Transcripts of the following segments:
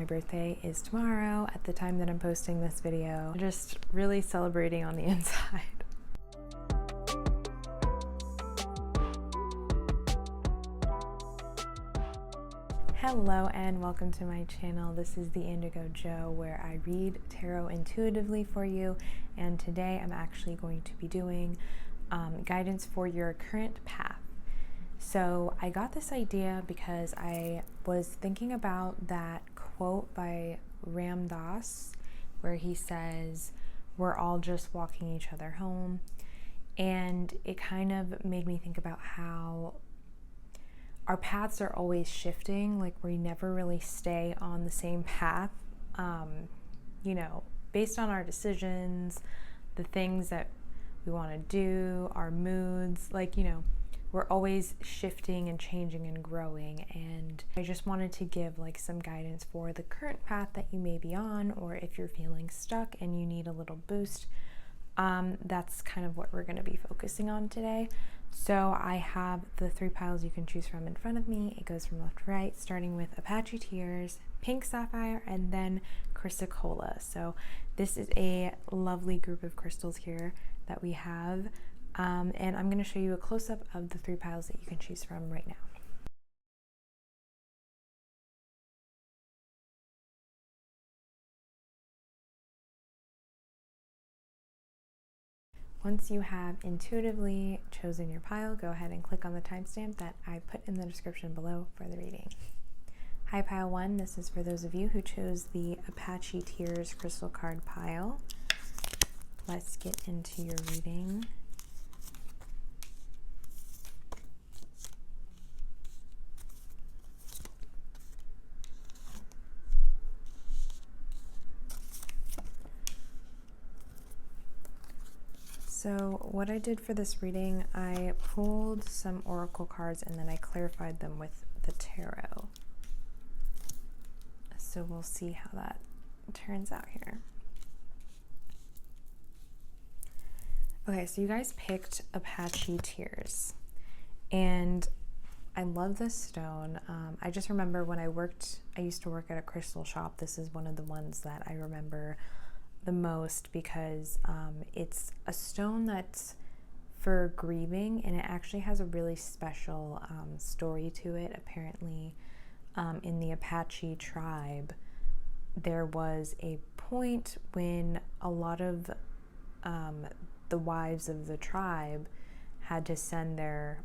My birthday is tomorrow at the time that I'm posting this video. Just really celebrating on the inside. Hello and welcome to my channel. This is the Indigo Jo, where I read tarot intuitively for you, and today I'm actually going to be doing guidance for your current path. So I got this idea because I was thinking about that quote by Ram Dass where he says, "We're all just walking each other home," and it kind of made me think about how our paths are always shifting. Like, we never really stay on the same path, based on our decisions, the things that we want to do, our moods, we're always shifting and changing and growing. And I just wanted to give some guidance for the current path that you may be on, or if you're feeling stuck and you need a little boost. That's kind of what we're going to be focusing on today. So I have the 3 piles you can choose from in front of me. It goes from left to right, starting with Apache Tears, Pink Sapphire, and then Chrysocolla. So this is a lovely group of crystals here that we have. And I'm going to show you a close-up of the 3 piles that you can choose from right now. Once you have intuitively chosen your pile, go ahead and click on the timestamp that I put in the description below for the reading. Hi, pile 1. This is for those of you who chose the Apache Tears crystal card pile. Let's get into your reading. So what I did for this reading, I pulled some oracle cards and then I clarified them with the tarot. So we'll see how that turns out here. Okay, so you guys picked Apache Tears, and I love this stone. I just remember when I used to work at a crystal shop. This is one of the ones that I remember the most because it's a stone that's for grieving, and it actually has a really special story to it. Apparently, in the Apache tribe, there was a point when a lot of the wives of the tribe had to send their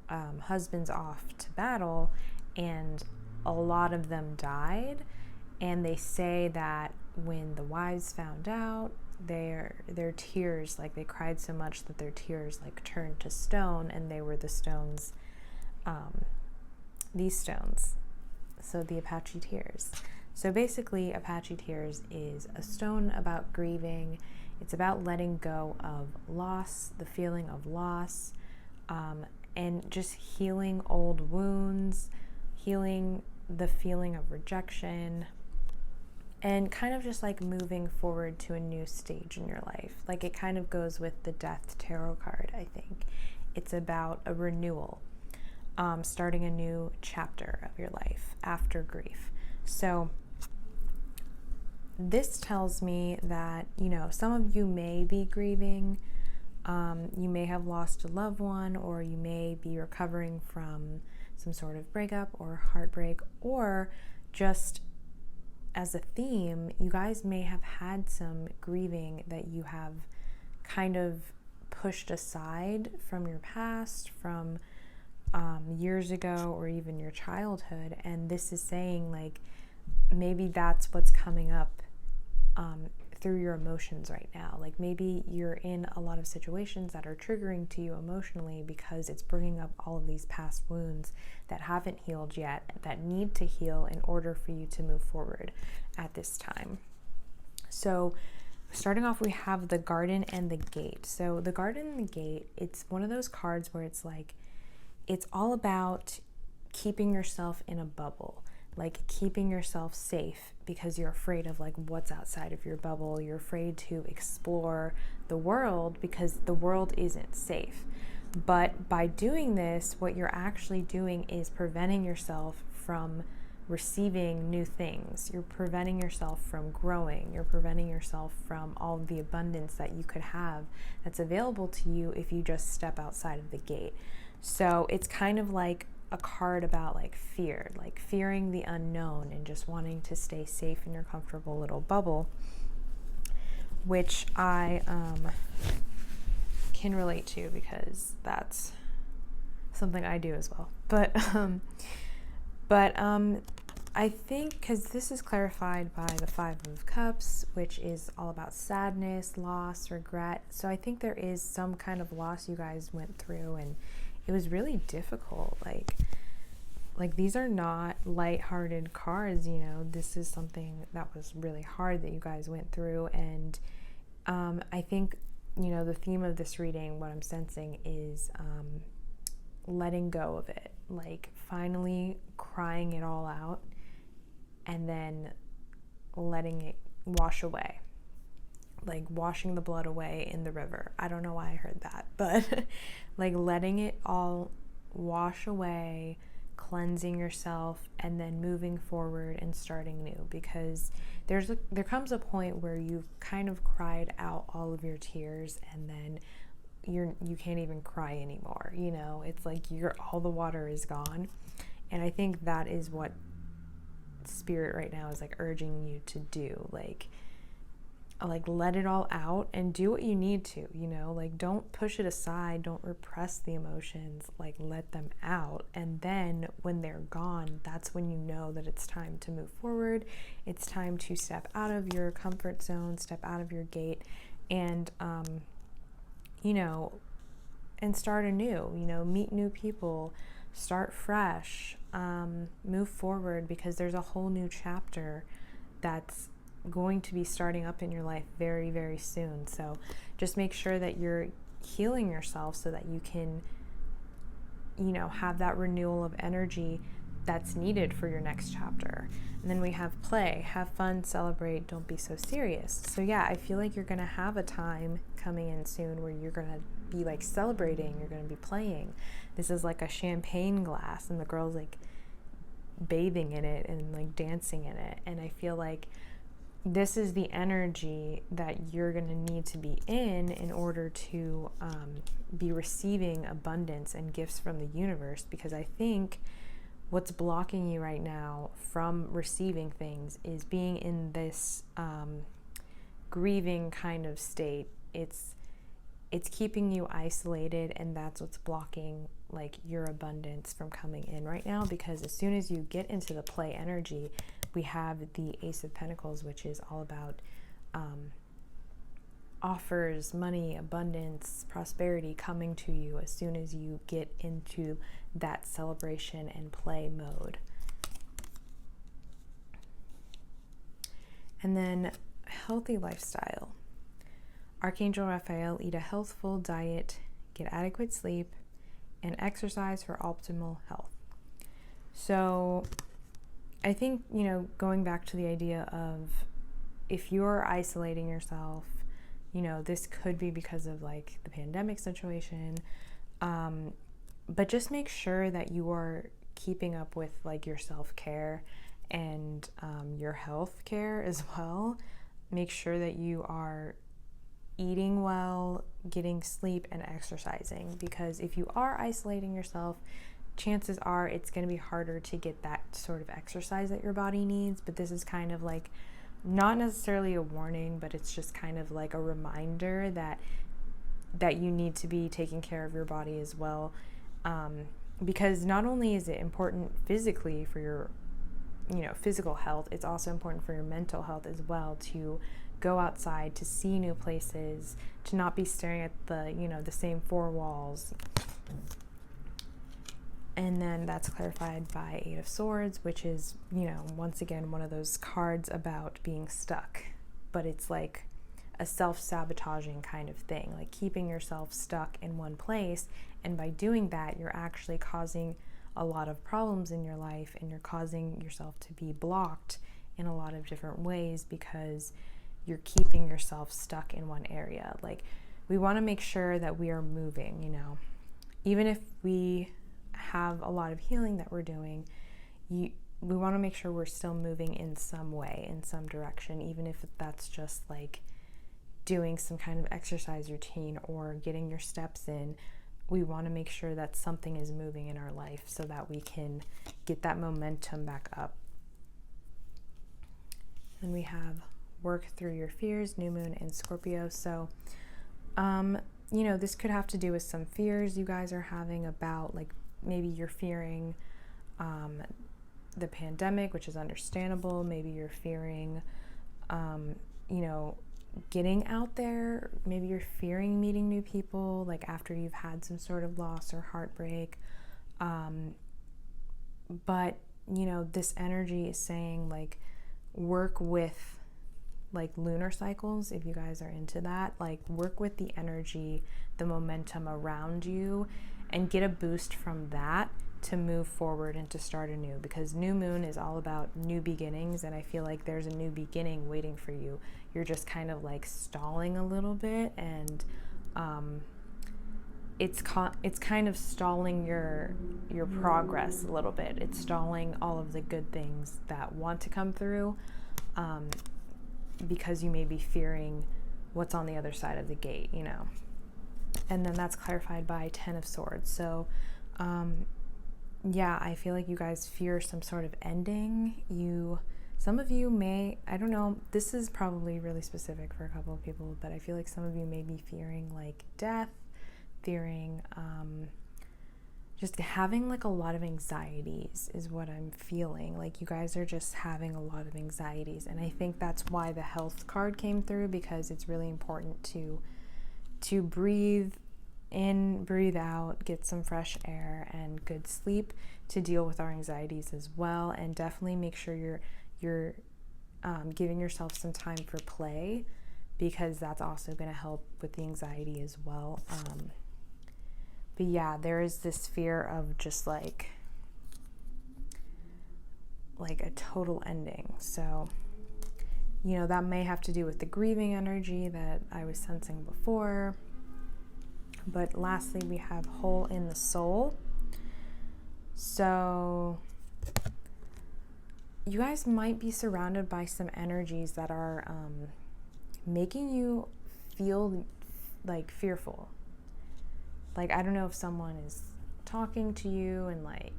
husbands off to battle, and a lot of them died. And they say that when the wives found out, their tears, they cried so much that their tears turned to stone, and they were the stones, these stones. So the Apache Tears. So basically, Apache Tears is a stone about grieving. It's about letting go of loss, the feeling of loss, and just healing old wounds, healing the feeling of rejection, and kind of just moving forward to a new stage in your life. It kind of goes with the Death Tarot card, I think. It's about a renewal, starting a new chapter of your life after grief. So this tells me that, some of you may be grieving. You may have lost a loved one, or you may be recovering from some sort of breakup or heartbreak, or just as a theme, you guys may have had some grieving that you have kind of pushed aside from your past, from years ago, or even your childhood. And this is saying maybe that's what's coming up through your emotions right now. Maybe you're in a lot of situations that are triggering to you emotionally because it's bringing up all of these past wounds that haven't healed yet, that need to heal in order for you to move forward at this time. So starting off, we have the Garden and the Gate. So the Garden and the Gate, it's one of those cards where it's it's all about keeping yourself in a bubble, keeping yourself safe, because you're afraid of what's outside of your bubble. You're afraid to explore the world because the world isn't safe. But by doing this, what you're actually doing is preventing yourself from receiving new things. You're preventing yourself from growing. You're preventing yourself from all of the abundance that you could have that's available to you if you just step outside of the gate. So it's kind of like a card about like fear, like fearing the unknown and just wanting to stay safe in your comfortable little bubble, which I can relate to because that's something I do as well. But I think, because this is clarified by the Five of Cups, which is all about sadness, loss, regret. So I think there is some kind of loss you guys went through, and it was really difficult. Like these are not lighthearted cards, you know. This is something that was really hard that you guys went through, and I think, you know, the theme of this reading, what I'm sensing is letting go of it, like finally crying it all out and then letting it wash away, like washing the blood away in the river. I don't know why I heard that, but like letting it all wash away, cleansing yourself, and then moving forward and starting new, because there comes a point where you've kind of cried out all of your tears, and then you can't even cry anymore, you know. It's like all the water is gone. And I think that is what spirit right now is like urging you to do, like let it all out and do what you need to, you know. Like don't push it aside, don't repress the emotions, like let them out. And then when they're gone, that's when you know that it's time to move forward. It's time to step out of your comfort zone, step out of your gate, and you know, and start anew, you know, meet new people, start fresh, move forward, because there's a whole new chapter that's going to be starting up in your life very, very soon. So just make sure that you're healing yourself so that you can, you know, have that renewal of energy that's needed for your next chapter. And then we have play, have fun, celebrate, don't be so serious. So yeah, I feel like you're going to have a time coming in soon where you're going to be like celebrating, you're going to be playing. This is like a champagne glass and the girl's like bathing in it and like dancing in it. And I feel like this is the energy that you're going to need to be in order to be receiving abundance and gifts from the universe, because I think what's blocking you right now from receiving things is being in this grieving kind of state. It's keeping you isolated, and that's what's blocking like your abundance from coming in right now. Because as soon as you get into the play energy, we have the Ace of Pentacles, which is all about offers, money, abundance, prosperity coming to you as soon as you get into that celebration and play mode. And then healthy lifestyle. Archangel Raphael, eat a healthful diet, get adequate sleep, and exercise for optimal health. So I think, you know, going back to the idea of if you're isolating yourself, you know, this could be because of like the pandemic situation, but just make sure that you are keeping up with like your self-care and your health care as well. Make sure that you are eating well, getting sleep, and exercising, because if you are isolating yourself, chances are it's going to be harder to get that sort of exercise that your body needs. But this is kind of like not necessarily a warning, but it's just kind of like a reminder that you need to be taking care of your body as well, because not only is it important physically for your, you know, physical health, it's also important for your mental health as well, to go outside, to see new places, to not be staring at the, you know, the same four walls. And then that's clarified by Eight of Swords, which is, you know, once again, one of those cards about being stuck, but it's like a self-sabotaging kind of thing, like keeping yourself stuck in one place. And by doing that, you're actually causing a lot of problems in your life, and you're causing yourself to be blocked in a lot of different ways because you're keeping yourself stuck in one area. Like, we want to make sure that we are moving, you know, even if we have a lot of healing that we're doing, we want to make sure we're still moving in some way, in some direction, even if that's just like doing some kind of exercise routine or getting your steps in. We want to make sure that something is moving in our life so that we can get that momentum back up. And we have work through your fears, new moon in Scorpio. So, this could have to do with some fears you guys are having about, like, maybe you're fearing the pandemic, which is understandable. Maybe you're fearing, getting out there. Maybe you're fearing meeting new people, like after you've had some sort of loss or heartbreak. But, this energy is saying, like, work with, like, lunar cycles, if you guys are into that. Like, work with the energy, the momentum around you, and get a boost from that to move forward and to start anew, because new moon is all about new beginnings, and I feel like there's a new beginning waiting for you. You're just kind of like stalling a little bit, and it's kind of stalling your progress a little bit. It's stalling all of the good things that want to come through, because you may be fearing what's on the other side of the gate, And then that's clarified by 10 of Swords. So, I feel like you guys fear some sort of ending. Some of you may, I don't know, this is probably really specific for a couple of people, but I feel like some of you may be fearing, like, death, fearing, just having, like, a lot of anxieties is what I'm feeling. Like, you guys are just having a lot of anxieties, and I think that's why the health card came through, because it's really important to breathe in, breathe out, get some fresh air and good sleep to deal with our anxieties as well. And definitely make sure you're giving yourself some time for play, because that's also going to help with the anxiety as well. But yeah, there is this fear of just like a total ending. So, that may have to do with the grieving energy that I was sensing before. But lastly, we have hole in the soul. So you guys might be surrounded by some energies that are making you feel like fearful. Like, I don't know if someone is talking to you and like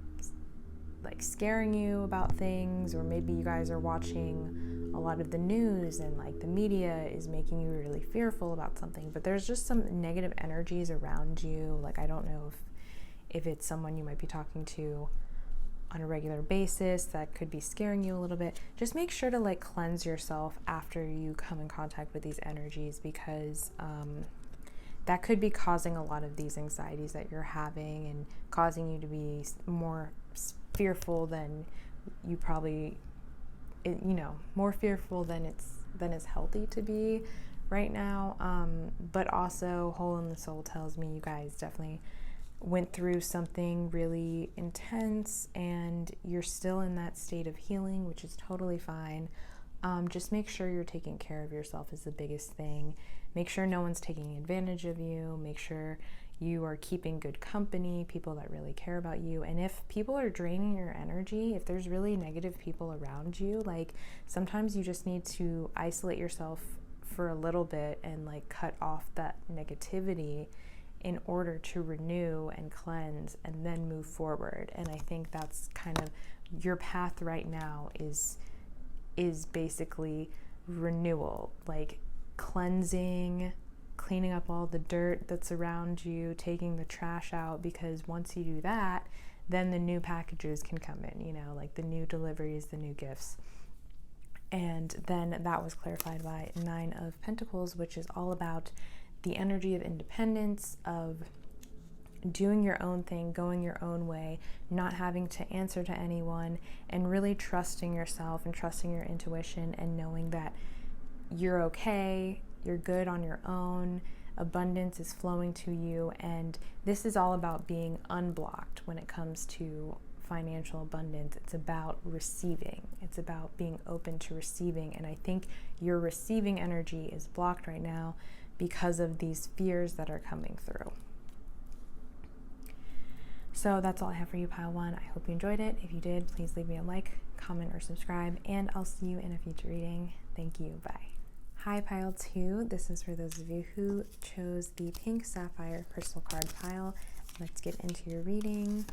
scaring you about things, or maybe you guys are watching a lot of the news and like the media is making you really fearful about something, but there's just some negative energies around you. Like, I don't know if it's someone you might be talking to on a regular basis that could be scaring you a little bit. Just make sure to like cleanse yourself after you come in contact with these energies, because that could be causing a lot of these anxieties that you're having and causing you to be more fearful than you probably, more fearful than is healthy to be right now. But also, hole in the soul tells me you guys definitely went through something really intense and you're still in that state of healing, which is totally fine. Just make sure you're taking care of yourself is the biggest thing. Make sure no one's taking advantage of you. Make sure you are keeping good company, people that really care about you. And if people are draining your energy, if there's really negative people around you, like, sometimes you just need to isolate yourself for a little bit and like cut off that negativity in order to renew and cleanse and then move forward. And I think that's kind of your path right now is basically renewal, like cleansing, cleaning up all the dirt that's around you, taking the trash out, because once you do that, then the new packages can come in, like the new deliveries, the new gifts. And then that was clarified by 9 of Pentacles, which is all about the energy of independence, of doing your own thing, going your own way, not having to answer to anyone, and really trusting yourself and trusting your intuition and knowing that you're okay, you're good on your own, abundance is flowing to you. And this is all about being unblocked when it comes to financial abundance. It's about receiving. It's about being open to receiving. And I think your receiving energy is blocked right now because of these fears that are coming through. So that's all I have for you, Pile 1. I hope you enjoyed it. If you did, please leave me a like, comment, or subscribe, and I'll see you in a future reading. Thank you. Bye. Hi, pile 2. This is for those of you who chose the pink sapphire crystal card pile. Let's get into your reading.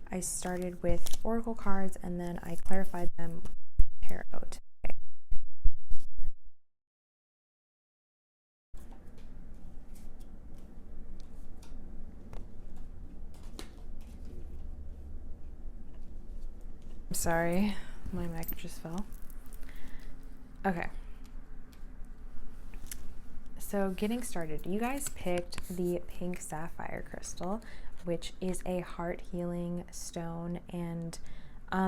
I started with oracle cards and then I clarified them with tarot today. I'm sorry, my mic just fell. Okay. So getting started, you guys picked the pink sapphire crystal, which is a heart healing stone, and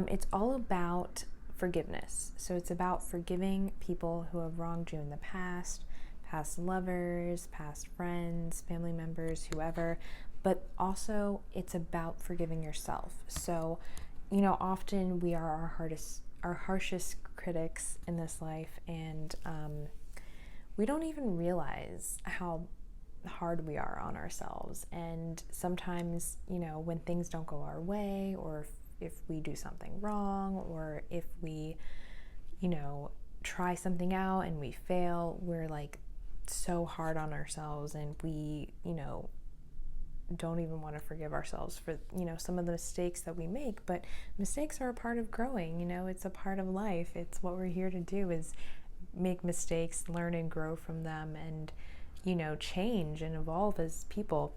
it's all about forgiveness. So it's about forgiving people who have wronged you in the past lovers, past friends, family members, whoever, but also it's about forgiving yourself. So, you know, often we are our harshest critics in this life, and we don't even realize how hard we are on ourselves. And sometimes, you know, when things don't go our way, or if we do something wrong, or if we, you know, try something out and we fail, we're like so hard on ourselves, and we, you know, don't even want to forgive ourselves for, you know, some of the mistakes that we make. But mistakes are a part of growing, you know, it's a part of life. It's what we're here to do, is make mistakes, learn and grow from them, and, you know, change and evolve as people.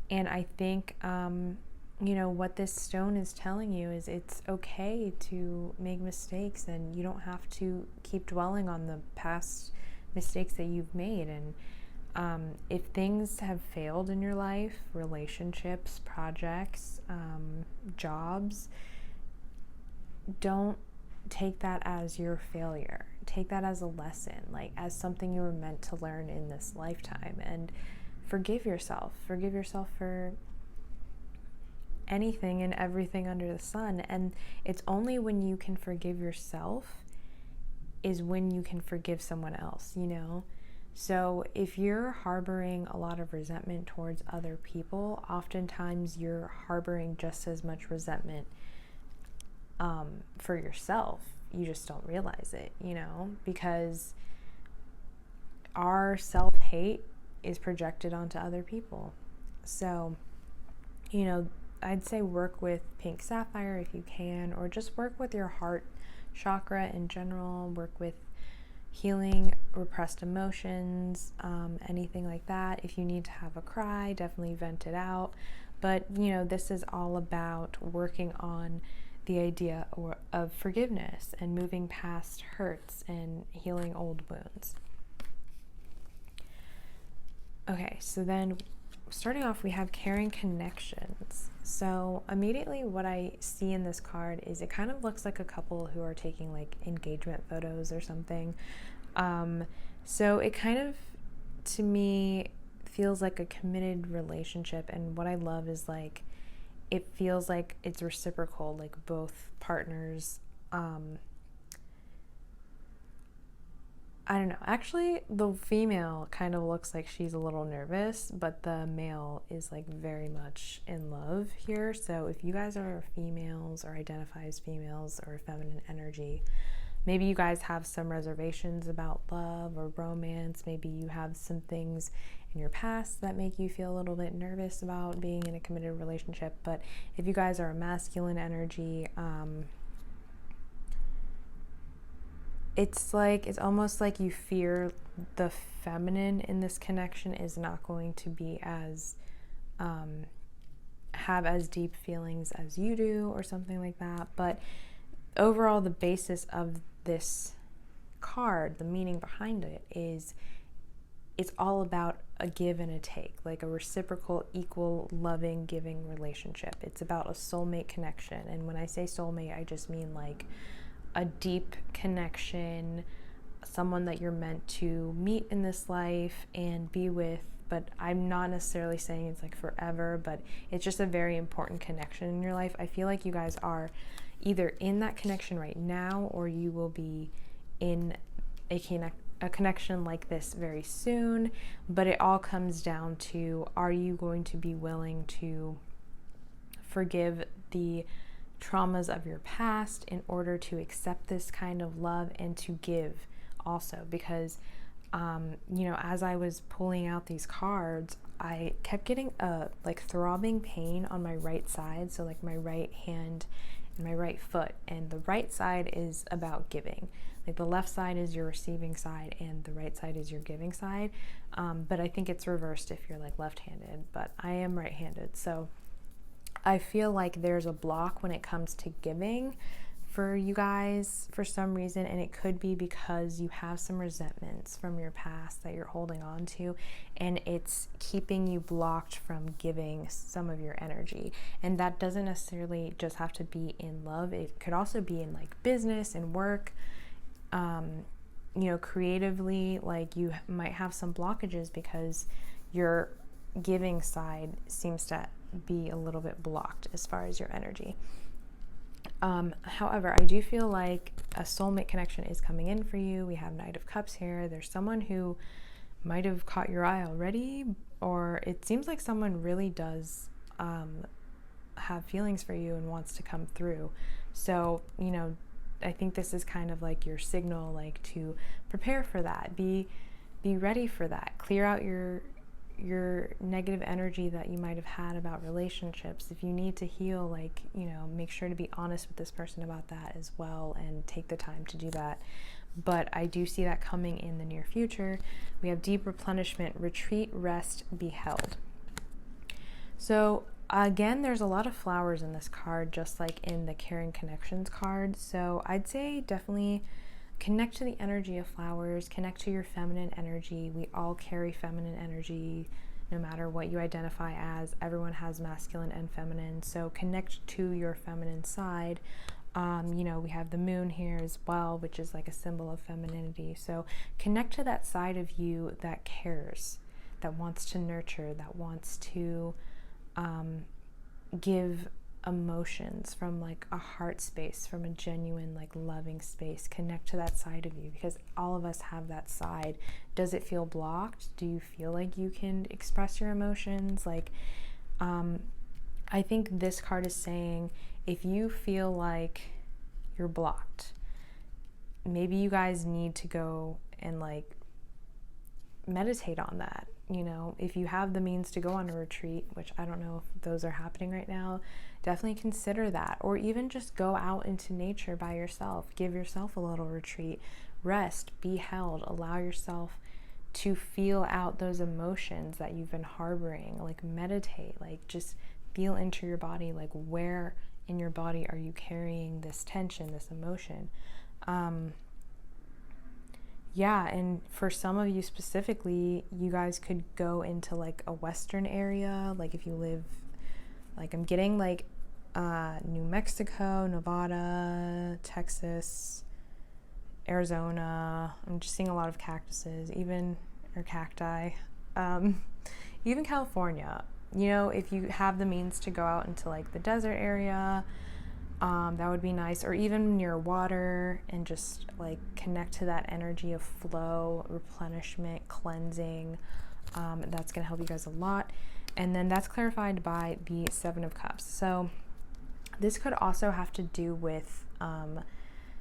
And I think, you know, what this stone is telling you is it's okay to make mistakes, and you don't have to keep dwelling on the past mistakes that you've made. And if things have failed in your life, relationships, projects, jobs, don't take that as your failure. Take that as a lesson, like as something you were meant to learn in this lifetime, and forgive yourself. Forgive yourself for anything and everything under the sun. And it's only when you can forgive yourself is when you can forgive someone else, you know? So if you're harboring a lot of resentment towards other people, oftentimes you're harboring just as much resentment for yourself. You just don't realize it, you know, because our self-hate is projected onto other people. So, you know, I'd say work with pink sapphire if you can, or just work with your heart chakra in general. Work with healing repressed emotions, anything like that. If you need to have a cry, definitely vent it out. But, you know, this is all about working on the idea of forgiveness and moving past hurts and healing old wounds. Okay, so then starting off, we have caring connections. So immediately what I see in this card is it kind of looks like a couple who are taking like engagement photos or something. So it kind of, to me, feels like a committed relationship. And what I love is like, it feels like it's reciprocal, like both partners, I don't know. Actually, the female kind of looks like she's a little nervous, but the male is like very much in love here. So if you guys are females or identify as females or feminine energy, maybe you guys have some reservations about love or romance. Maybe you have some things in your past that make you feel a little bit nervous about being in a committed relationship. But if you guys are a masculine energy, it's almost like you fear the feminine in this connection is not going to be as have as deep feelings as you do, or something like that. But overall, the basis of this card, the meaning behind it, is it's all about a give and a take, like a reciprocal, equal, loving, giving relationship. It's about a soulmate connection. And when I say soulmate, I just mean like a deep connection, someone that you're meant to meet in this life and be with. But I'm not necessarily saying it's like forever, but it's just a very important connection in your life. I feel like you guys are either in that connection right now, or you will be in a a connection like this very soon, but it all comes down to, are you going to be willing to forgive the traumas of your past in order to accept this kind of love and to give also? Because as I was pulling out these cards, I kept getting a like throbbing pain on my right side, so like my right hand and my right foot, and the right side is about giving. Like the left side is your receiving side and the right side is your giving side, but I think it's reversed if you're like left-handed, but I am right-handed, so I feel like there's a block when it comes to giving for you guys for some reason, and it could be because you have some resentments from your past that you're holding on to, and it's keeping you blocked from giving some of your energy. And that doesn't necessarily just have to be in love, it could also be in like business and work, creatively. Like you might have some blockages because your giving side seems to be a little bit blocked as far as your energy. However, I do feel like a soulmate connection is coming in for you. We have Knight of Cups here. There's someone who might have caught your eye already, or it seems like someone really does have feelings for you and wants to come through. So, I think this is kind of like your signal, like to prepare for that. Be ready for that. Clear out your negative energy that you might have had about relationships. If you need to heal, like, make sure to be honest with this person about that as well and take the time to do that. But I do see that coming in the near future. We have deep replenishment, retreat, rest, be held. So again, there's a lot of flowers in this card, just like in the Caring Connections card. So I'd say definitely connect to the energy of flowers, connect to your feminine energy. We all carry feminine energy, no matter what you identify as. Everyone has masculine and feminine, so connect to your feminine side. We have the moon here as well, which is like a symbol of femininity. So connect to that side of you that cares, that wants to nurture, that wants to give emotions from like a heart space, from a genuine like loving space. Connect to that side of you, because all of us have that side. Does it feel blocked? Do you feel like you can express your emotions? Like I think this card is saying, if you feel like you're blocked, maybe you guys need to go and like meditate on that. If you have the means to go on a retreat, which I don't know if those are happening right now, definitely consider that. Or even just go out into nature by yourself. Give yourself a little retreat. Rest, be held, allow yourself to feel out those emotions that you've been harboring. Like meditate, like just feel into your body, like where in your body are you carrying this tension, this emotion. And for some of you specifically, you guys could go into like a western area. Like if you live, like I'm getting like New Mexico, Nevada, Texas, Arizona. I'm just seeing a lot of cactuses, or cacti. Even California. If you have the means to go out into like the desert area, that would be nice. Or even near water, and just like connect to that energy of flow, replenishment, cleansing. That's going to help you guys a lot. And then that's clarified by the Seven of Cups. So this could also have to do with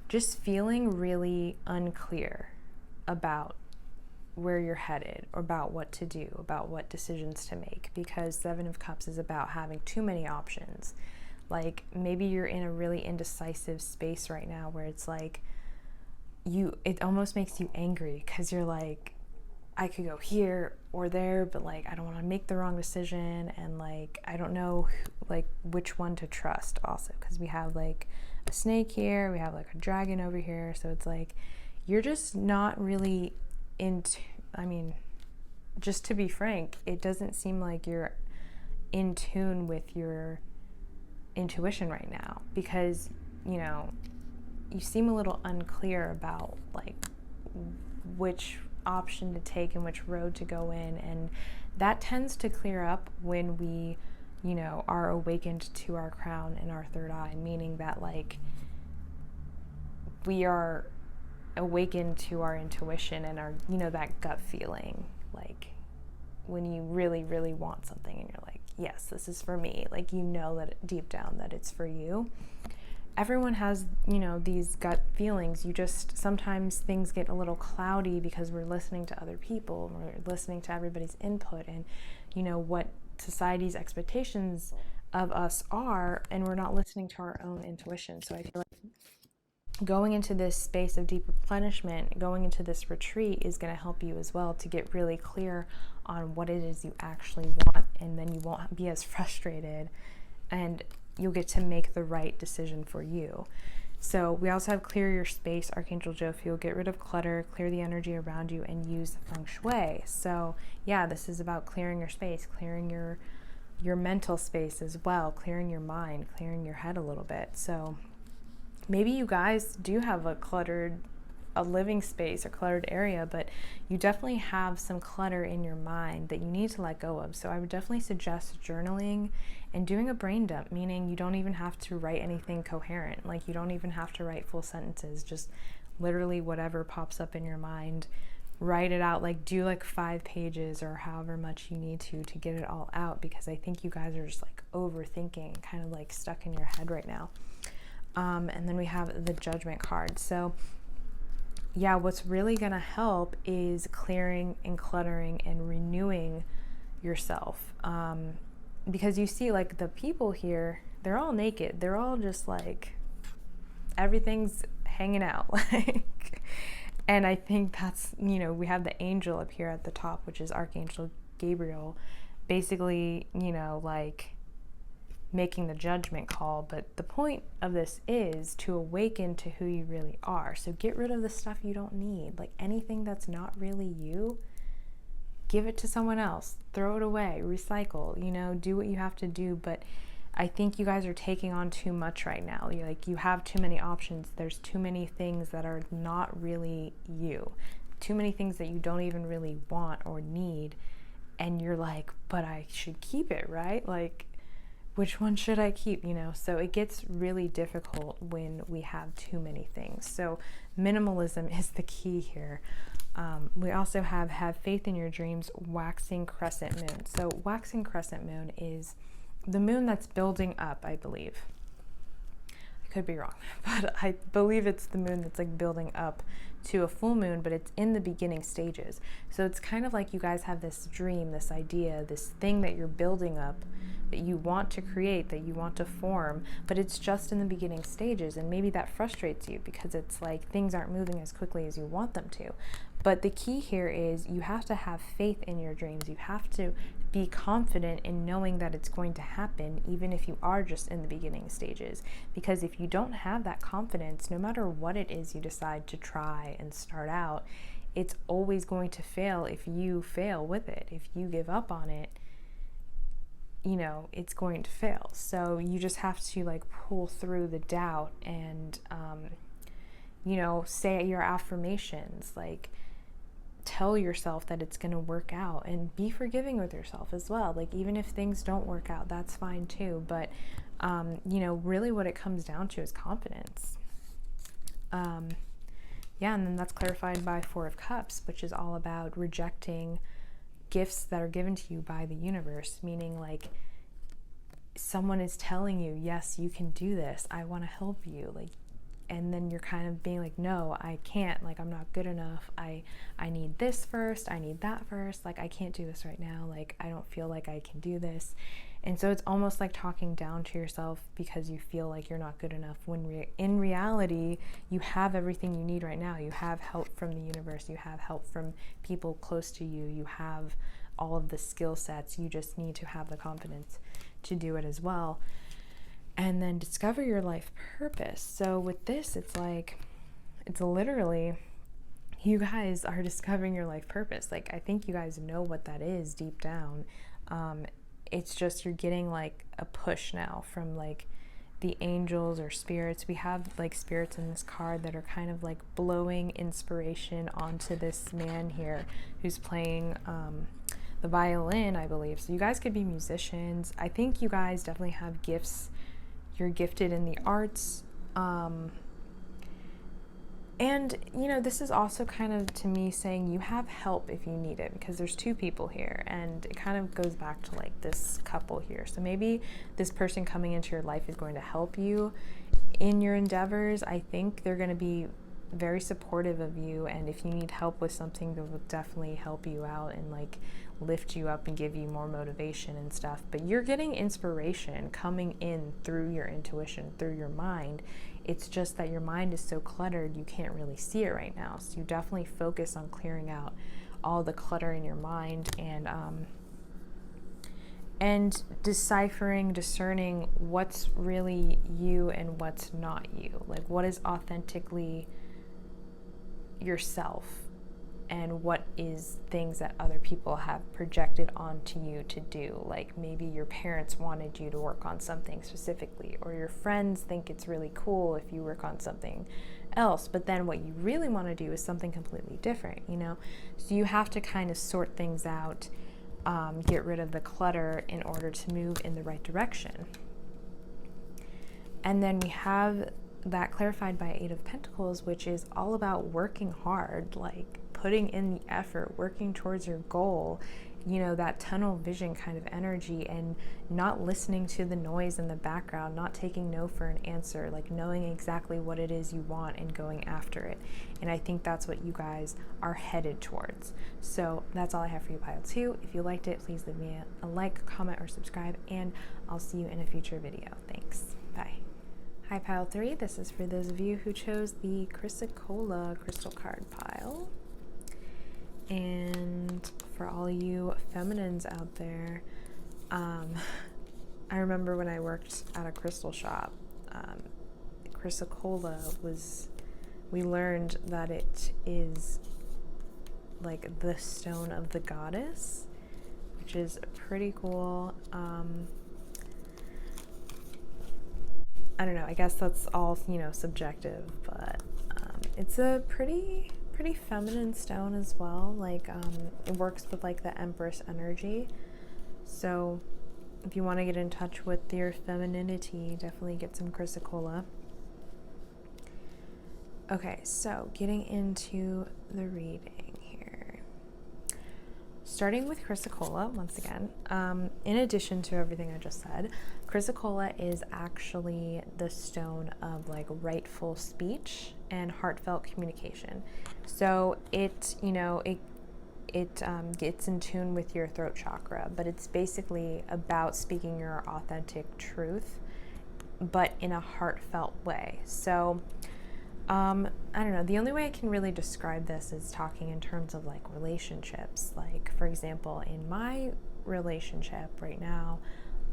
just feeling really unclear about where you're headed, or about what to do, about what decisions to make, because Seven of Cups is about having too many options. Like maybe you're in a really indecisive space right now where it's like it almost makes you angry, because you're like, I could go here or there, but like I don't want to make the wrong decision, and like I don't know like which one to trust also, because we have like a snake here, we have like a dragon over here, so it's like you're just not really just to be frank, it doesn't seem like you're in tune with your intuition right now, because you seem a little unclear about like which option to take and which road to go in, and that tends to clear up when we are awakened to our crown and our third eye, meaning that like we are awaken to our intuition and our, that gut feeling, like when you really, really want something and you're like, yes, this is for me. Like, that deep down that it's for you. Everyone has, these gut feelings. Sometimes things get a little cloudy because we're listening to other people, and we're listening to everybody's input and, what society's expectations of us are, and we're not listening to our own intuition. So I feel like going into this space of deep replenishment, going into this retreat is going to help you as well to get really clear on what it is you actually want, and then you won't be as frustrated and you'll get to make the right decision for you. So we also have clear your space, Archangel Jophiel, get rid of clutter, clear the energy around you, and use feng shui. So yeah, this is about clearing your space, clearing your mental space as well, clearing your mind, clearing your head a little bit. So maybe you guys do have a living space or cluttered area, but you definitely have some clutter in your mind that you need to let go of. So I would definitely suggest journaling and doing a brain dump, meaning you don't even have to write anything coherent. Like, you don't even have to write full sentences, just literally whatever pops up in your mind, write it out. Like, do like 5 pages or however much you need to get it all out, because I think you guys are just like overthinking, kind of like stuck in your head right now. And then we have the Judgment card. So yeah, what's really going to help is clearing and cluttering and renewing yourself. Because you see, like, the people here, they're all naked. They're all just like, everything's hanging out. Like, and I think that's, we have the angel up here at the top, which is Archangel Gabriel, basically, like making the judgment call. But the point of this is to awaken to who you really are. So get rid of the stuff you don't need, like anything that's not really you. Give it to someone else, throw it away, recycle, do what you have to do. But I think you guys are taking on too much right now. You have too many options. There's too many things that are not really you. Too many things that you don't even really want or need. And you're like, but I should keep it, right? Like, which one should I keep? So it gets really difficult when we have too many things. So minimalism is the key here. We also have faith in your dreams, waxing crescent moon. So waxing crescent moon is the moon that's building up, I believe. I could be wrong, but I believe it's the moon that's like building up to a full moon, but it's in the beginning stages. So it's kind of like you guys have this dream, this idea, this thing that you're building up, that you want to create, that you want to form, but it's just in the beginning stages. And maybe that frustrates you because it's like things aren't moving as quickly as you want them to. But the key here is you have to have faith in your dreams. You have to be confident in knowing that it's going to happen, even if you are just in the beginning stages. Because if you don't have that confidence, no matter what it is you decide to try and start out, it's always going to fail if you fail with it. If you give up on it, it's going to fail. So you just have to like pull through the doubt and, say your affirmations, like tell yourself that it's going to work out, and be forgiving with yourself as well. Like, even if things don't work out, that's fine too. But, really what it comes down to is confidence. And then that's clarified by 4 of Cups, which is all about rejecting gifts that are given to you by the universe, meaning like someone is telling you, yes, you can do this, I want to help you, like, and then you're kind of being like, no, I can't, like, I'm not good enough, I need this first, I need that first, like, I can't do this right now, like, I don't feel like I can do this. And so it's almost like talking down to yourself because you feel like you're not good enough, when in reality, you have everything you need right now. You have help from the universe, you have help from people close to you, you have all of the skill sets, you just need to have the confidence to do it as well. And then discover your life purpose. So with this, it's like, it's literally, you guys are discovering your life purpose. Like, I think you guys know what that is deep down. It's just you're getting like a push now from like the angels or spirits. We have like spirits in this card that are kind of like blowing inspiration onto this man here who's playing the violin, I believe. So you guys could be musicians. I think you guys definitely have gifts. You're gifted in the arts. And, this is also kind of, to me, saying you have help if you need it, because there's two people here, and it kind of goes back to like this couple here. So maybe this person coming into your life is going to help you in your endeavors. I think they're going to be very supportive of you, and if you need help with something, they will definitely help you out and like lift you up and give you more motivation and stuff. But you're getting inspiration coming in through your intuition, through your mind. It's just that your mind is so cluttered, you can't really see it right now. So you definitely focus on clearing out all the clutter in your mind, and discerning what's really you and what's not you. Like, what is authentically yourself, and what is things that other people have projected onto you to do. Like, maybe your parents wanted you to work on something specifically, or your friends think it's really cool if you work on something else, but then what you really want to do is something completely different, So you have to kind of sort things out, get rid of the clutter in order to move in the right direction. And then we have that clarified by Eight of Pentacles, which is all about working hard, like putting in the effort, working towards your goal, that tunnel vision kind of energy, and not listening to the noise in the background, not taking no for an answer, like knowing exactly what it is you want and going after it. And I think that's what you guys are headed towards. So that's all I have for you, Pile 2. If you liked it, please leave me a like, comment, or subscribe, and I'll see you in a future video. Thanks. Bye. Hi, Pile 3. This is for those of you who chose the Chrysocolla crystal card pile. And for all you feminines out there, I remember when I worked at a crystal shop, Chrysocolla we learned that it is like the stone of the goddess, which is pretty cool. I don't know, I guess that's all, subjective, but it's a pretty feminine stone as well. Like, it works with like the Empress energy. So if you want to get in touch with your femininity, definitely get some Chrysocolla. Okay, so getting into the reading here. Starting with Chrysocolla, once again, in addition to everything I just said, Chrysocolla is actually the stone of like rightful speech and heartfelt communication. So it gets in tune with your throat chakra, but it's basically about speaking your authentic truth, but in a heartfelt way. So I don't know, the only way I can really describe this is talking in terms of like relationships. Like, for example, in my relationship right now,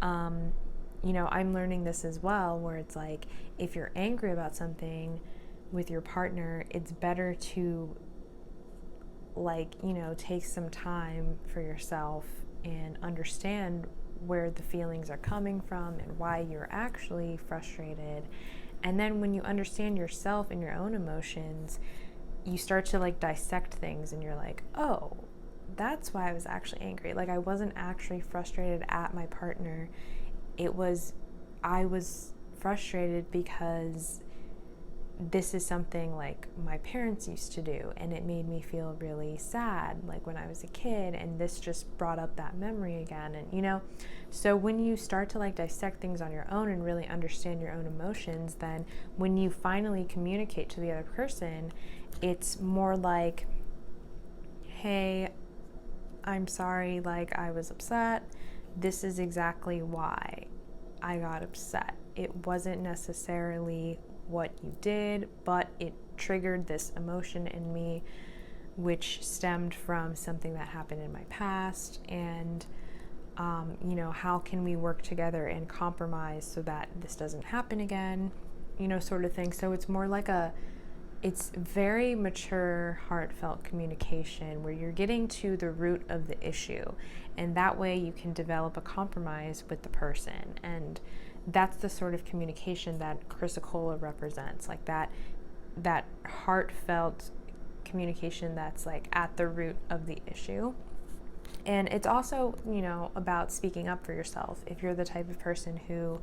I'm learning this as well, where it's like, if you're angry about something with your partner, it's better to like, take some time for yourself and understand where the feelings are coming from and why you're actually frustrated. And then when you understand yourself and your own emotions, you start to like dissect things, and you're like, oh, that's why I was actually angry. Like, I wasn't actually frustrated at my partner. I was frustrated because this is something like my parents used to do, and it made me feel really sad, like when I was a kid, and this just brought up that memory again. And so when you start to like dissect things on your own and really understand your own emotions, then when you finally communicate to the other person, it's more like, hey, I'm sorry, like I was upset. This is exactly why I got upset. It wasn't necessarily what you did, but it triggered this emotion in me, which stemmed from something that happened in my past. And how can we work together and compromise so that this doesn't happen again, sort of thing. So it's more like it's very mature, heartfelt communication where you're getting to the root of the issue, and that way you can develop a compromise with the person. And that's the sort of communication that Chrysocolla represents, like that heartfelt communication that's like at the root of the issue. And it's also, about speaking up for yourself. If you're the type of person who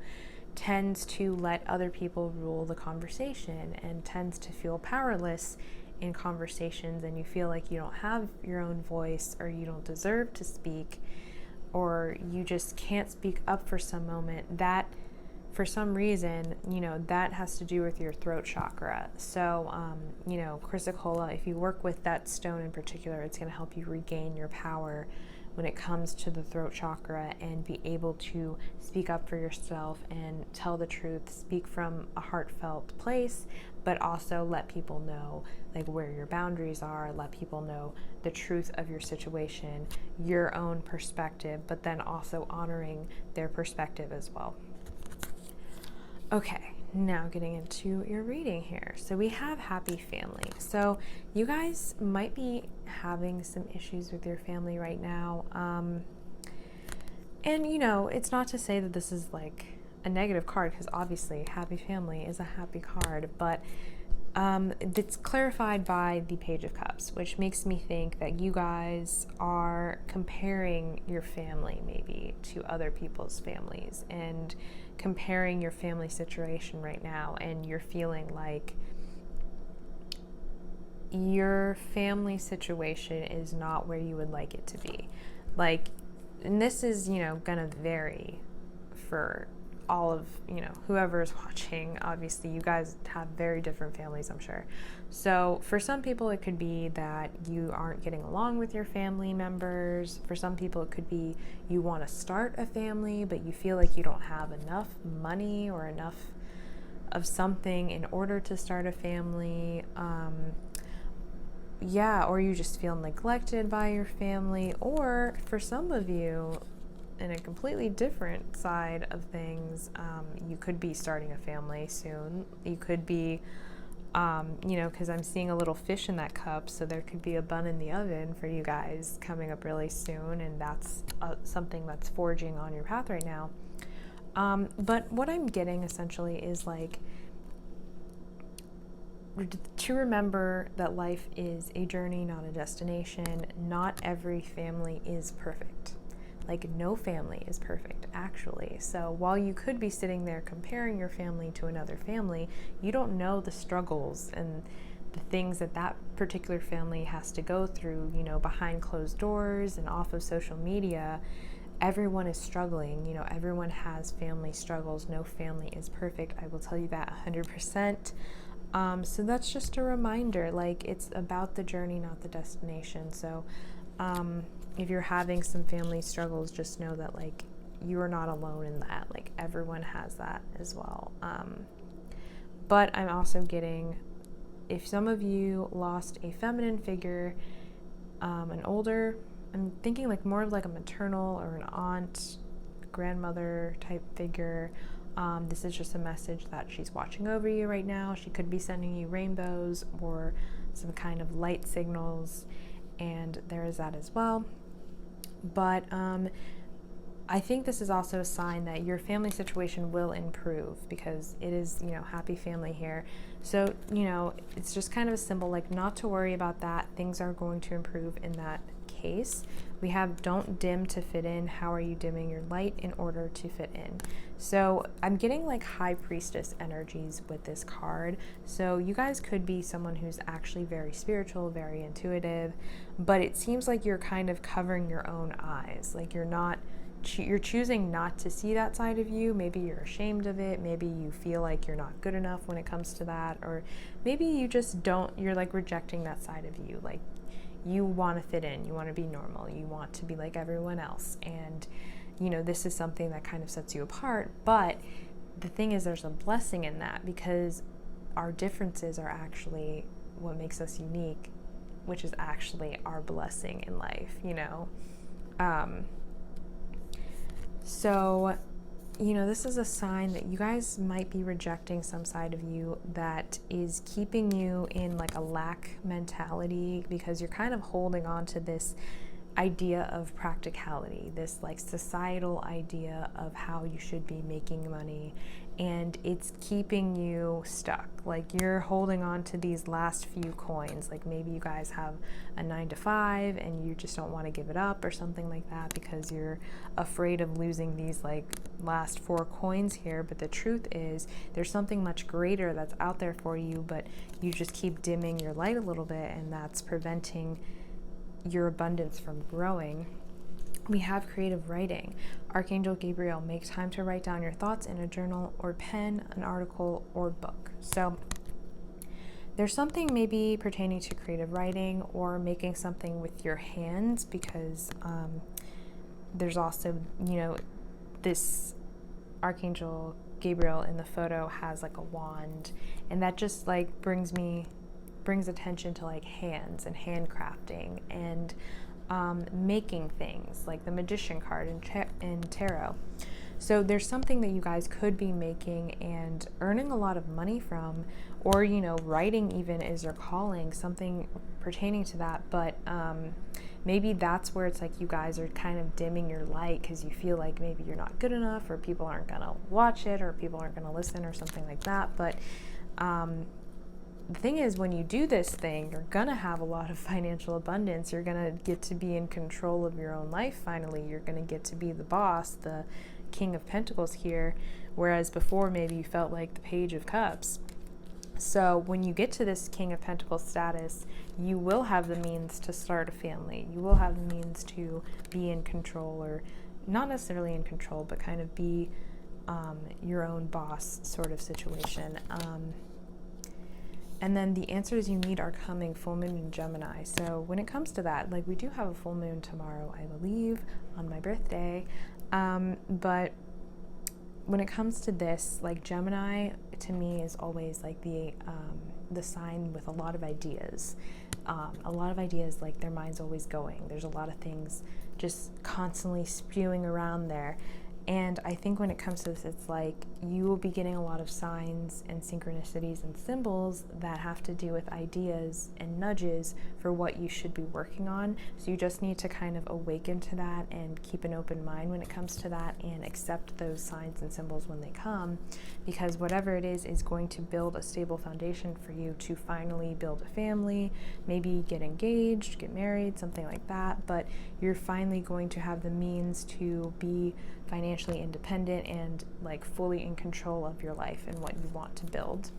tends to let other people rule the conversation and tends to feel powerless in conversations, and you feel like you don't have your own voice, or you don't deserve to speak, or you just can't speak up for some moment, that for some reason, that has to do with your throat chakra. So, chrysocolla, if you work with that stone in particular, it's going to help you regain your power when it comes to the throat chakra and be able to speak up for yourself and tell the truth, speak from a heartfelt place, but also let people know like where your boundaries are, let people know the truth of your situation, your own perspective, but then also honoring their perspective as well. Okay, now getting into your reading here. So we have happy family. So you guys might be having some issues with your family right now. And it's not to say that this is like a negative card, because obviously happy family is a happy card, but it's clarified by the Page of Cups, which makes me think that you guys are comparing your family maybe to other people's families, and comparing your family situation right now, and you're feeling like your family situation is not where you would like it to be. Like, and this is, gonna vary for all of, whoever is watching. Obviously, you guys have very different families, I'm sure. So for some people, it could be that you aren't getting along with your family members. For some people, it could be you want to start a family, but you feel like you don't have enough money or enough of something in order to start a family. Or you just feel neglected by your family. Or for some of you, in a completely different side of things, you could be starting a family soon. You could be, because I'm seeing a little fish in that cup, so there could be a bun in the oven for you guys coming up really soon, and that's something that's forging on your path right now. But what I'm getting essentially is like to remember that life is a journey, not a destination. Not every family is perfect. Like, no family is perfect, actually. So while you could be sitting there comparing your family to another family, you don't know the struggles and the things that that particular family has to go through, behind closed doors and off of social media. Everyone is struggling, everyone has family struggles. No family is perfect. I will tell you that 100%. So that's just a reminder, like, it's about the journey, not the destination. So, if you're having some family struggles, just know that, like, you are not alone in that. Like, everyone has that as well. But I'm also getting, if some of you lost a feminine figure, an older, I'm thinking like more of like a maternal or an aunt, grandmother type figure. This is just a message that she's watching over you right now. She could be sending you rainbows or some kind of light signals, and there is that as well. But I think this is also a sign that your family situation will improve, because it is, happy family here. So, it's just kind of a symbol, like, not to worry about that. Things are going to improve in that case. We have don't dim to fit in. How are you dimming your light in order to fit in? So I'm getting like high priestess energies with this card. So you guys could be someone who's actually very spiritual, very intuitive, but it seems like you're kind of covering your own eyes. Like, you're choosing not to see that side of you. Maybe you're ashamed of it. Maybe you feel like you're not good enough when it comes to that, or maybe you just you're like rejecting that side of you. Like, you want to fit in, you want to be normal, you want to be like everyone else, and this is something that kind of sets you apart. But the thing is, there's a blessing in that, because our differences are actually what makes us unique, which is actually our blessing in life. So this is a sign that you guys might be rejecting some side of you that is keeping you in like a lack mentality, because you're kind of holding on to this idea of practicality, this like societal idea of how you should be making money, and it's keeping you stuck. Like, you're holding on to these last few coins. Like, maybe you guys have a 9-to-5 and you just don't want to give it up or something like that, because you're afraid of losing these like last 4 coins here, but the truth is there's something much greater that's out there for you, but you just keep dimming your light a little bit, and that's preventing your abundance from growing. We have creative writing. Archangel Gabriel, make time to write down your thoughts in a journal or pen, an article, or book. So there's something maybe pertaining to creative writing or making something with your hands, because there's also, this Archangel Gabriel in the photo has like a wand, and that just like brings attention to like hands and handcrafting and making things, like the Magician card in tarot. So there's something that you guys could be making and earning a lot of money from, or writing even is your calling, something pertaining to that. But maybe that's where it's like you guys are kind of dimming your light because you feel like maybe you're not good enough, or people aren't gonna watch it, or people aren't gonna listen, or something like that. But the thing is, when you do this thing, you're gonna have a lot of financial abundance. You're gonna get to be in control of your own life finally. You're gonna get to be the boss, the King of Pentacles here, whereas before maybe you felt like the Page of Cups. So when you get to this King of Pentacles status, you will have the means to start a family. You will have the means to be in control, or not necessarily in control, but kind of be your own boss sort of situation. And then the answers you need are coming, full moon in Gemini. So when it comes to that, like we do have a full moon tomorrow, I believe, on my birthday. But when it comes to this, like Gemini to me is always like the sign with a lot of ideas. Like their mind's always going. There's a lot of things just constantly spewing around there. And I think when it comes to this, it's like you will be getting a lot of signs and synchronicities and symbols that have to do with ideas and nudges for what you should be working on. So you just need to kind of awaken to that and keep an open mind when it comes to that, and accept those signs and symbols when they come, because whatever it is going to build a stable foundation for you to finally build a family, maybe get engaged, get married, something like that. But you're finally going to have the means to be financially independent and like fully in control of your life and what you want to build.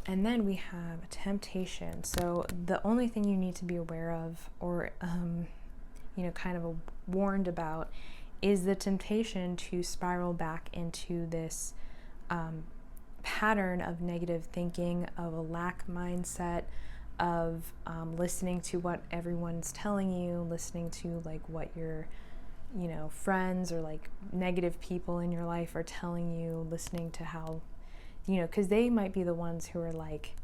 And then we have temptation. So the only thing you need to be aware of, or kind of warned about, is the temptation to spiral back into this pattern of negative thinking, of a lack mindset, of listening to what everyone's telling you, listening to like what your friends or like negative people in your life are telling you, listening to how, because they might be the ones who are like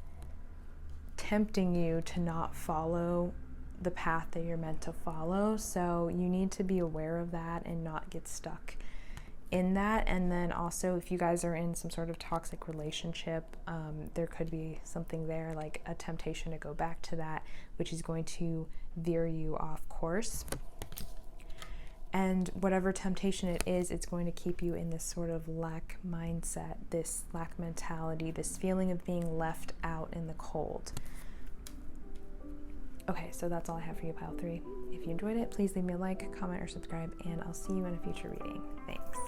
tempting you to not follow the path that you're meant to follow. So you need to be aware of that and not get stuck in that. And then also, if you guys are in some sort of toxic relationship, there could be something there, like a temptation to go back to that, which is going to veer you off course. And whatever temptation it is, it's going to keep you in this sort of lack mindset, this lack mentality, this feeling of being left out in the cold. Okay, so that's all I have for you, pile 3. If you enjoyed it, please leave me a like, comment, or subscribe, and I'll see you in a future reading. Thanks.